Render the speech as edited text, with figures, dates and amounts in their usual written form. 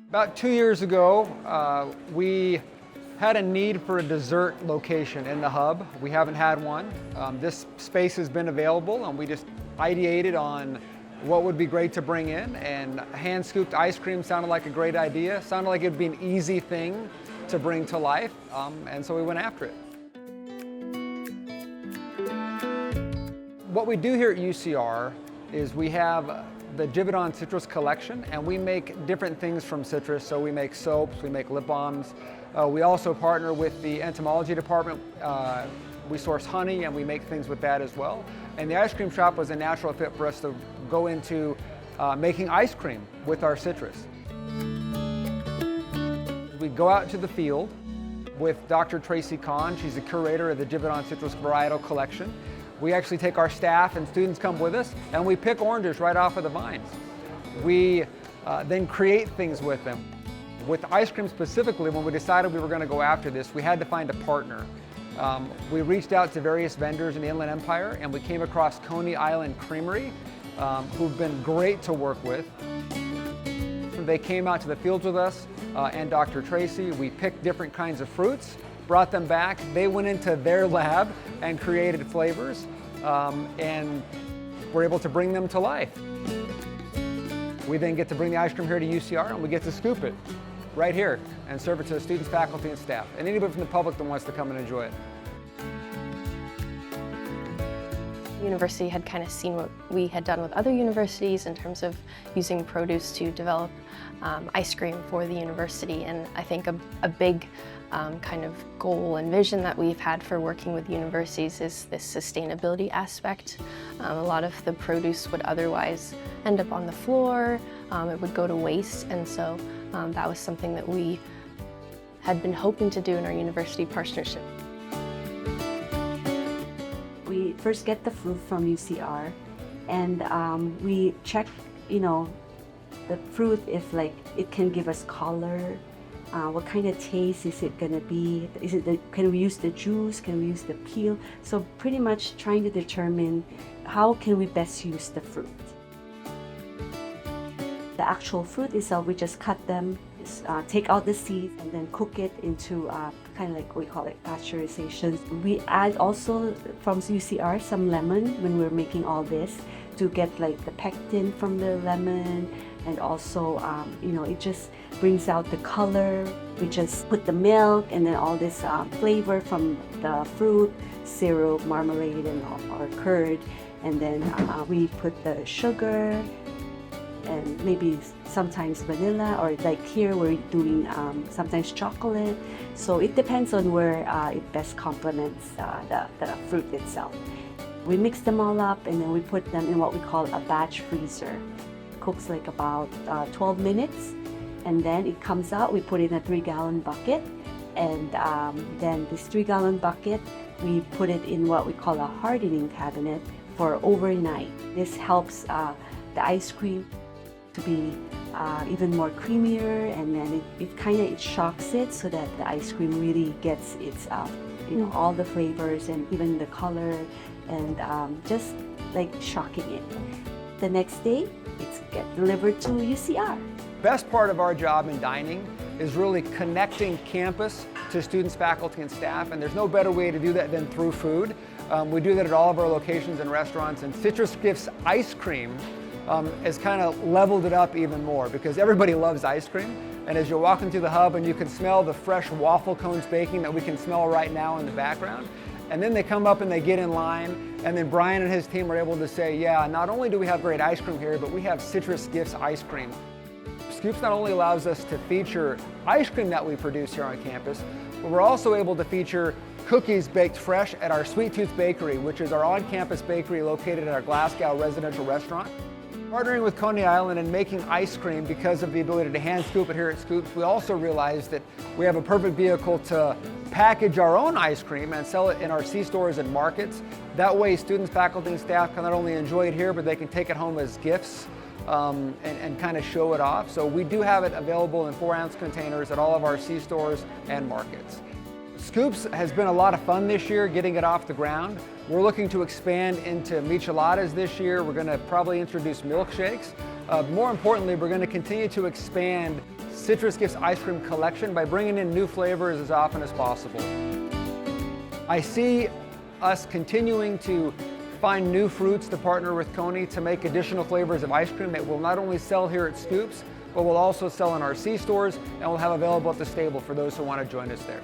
About 2 years ago, we had a need for a dessert location in the hub. We haven't had one. This space has been available, and we just ideated on what would be great to bring in, and hand-scooped ice cream sounded like a great idea. Sounded like it'd be an easy thing to bring to life, and so we went after it. What we do here at UCR is we have the Givaudan Citrus Collection, and we make different things from citrus. So we make soaps, we make lip balms. We also partner with the entomology department. We source honey and we make things with that as well. And the ice cream shop was a natural fit for us to go into making ice cream with our citrus. We go out to the field with Dr. Tracy Kahn. She's the curator of the Givaudan Citrus Varietal Collection. We actually take our staff and students come with us, and we pick oranges right off of the vines. We then create things with them. With ice cream specifically, when we decided we were going to go after this, we had to find a partner. We reached out to various vendors in the Inland Empire, and we came across Coney Island Creamery, who've been great to work with. They came out to the fields with us and Dr. Tracy. We picked different kinds of fruits, brought them back. They went into their lab and created flavors, and we're able to bring them to life. We then get to bring the ice cream here to UCR, and we get to scoop it right here and serve it to the students, faculty, and staff, and anybody from the public that wants to come and enjoy it. The university had kind of seen what we had done with other universities in terms of using produce to develop ice cream for the university, and I think a big kind of goal and vision that we've had for working with universities is this sustainability aspect. A lot of the produce would otherwise end up on the floor, it would go to waste, and so that was something that we had been hoping to do in our university partnership. We first get the fruit from UCR, and we check, the fruit if it can give us color. What kind of taste is it gonna be? Can we use the juice? Can we use the peel? So pretty much trying to determine how can we best use the fruit. The actual fruit itself, we just cut them, take out the seeds, and then cook it into kind of like we call it pasteurization. We add also from UCR some lemon when we're making all this to get like the pectin from the lemon, and also it just brings out the color. We just put the milk and then all this flavor from the fruit, syrup, marmalade, and or curd, and then we put the sugar and maybe sometimes vanilla, or like here we're doing sometimes chocolate. So it depends on where it best complements the fruit itself. We mix them all up, and then we put them in what we call a batch freezer. Cooks like about 12 minutes, and then it comes out. We put it in a 3-gallon bucket, and then this 3-gallon bucket, we put it in what we call a hardening cabinet for overnight. This helps the ice cream to be even more creamier, and then it shocks it so that the ice cream really gets its all the flavors and even the color, and just like shocking it. The next day, it's get delivered to UCR. Best part of our job in dining is really connecting campus to students, faculty, and staff, and there's no better way to do that than through food. We do that at all of our locations and restaurants, and Citrus Gifts ice cream has kind of leveled it up even more, because everybody loves ice cream. And as you're walking through the hub and you can smell the fresh waffle cones baking that we can smell right now in the background, and then they come up and they get in line, and then Brian and his team are able to say, yeah, not only do we have great ice cream here, but we have Citrus Gifts ice cream. Scoops not only allows us to feature ice cream that we produce here on campus, but we're also able to feature cookies baked fresh at our Sweet Tooth Bakery, which is our on-campus bakery located at our Glasgow residential restaurant. Partnering with Coney Island and making ice cream because of the ability to hand scoop it here at Scoops, we also realized that we have a perfect vehicle to package our own ice cream and sell it in our C-stores and markets. That way students, faculty, and staff can not only enjoy it here, but they can take it home as gifts and kind of show it off. So we do have it available in 4-ounce containers at all of our C-stores and markets. Scoops has been a lot of fun this year, getting it off the ground. We're looking to expand into micheladas this year. We're going to probably introduce milkshakes. More importantly, we're going to continue to expand Citrus Gifts ice cream collection by bringing in new flavors as often as possible. I see us continuing to find new fruits to partner with Coney to make additional flavors of ice cream that will not only sell here at Scoops, but will also sell in our C stores and will have available at the stable for those who want to join us there.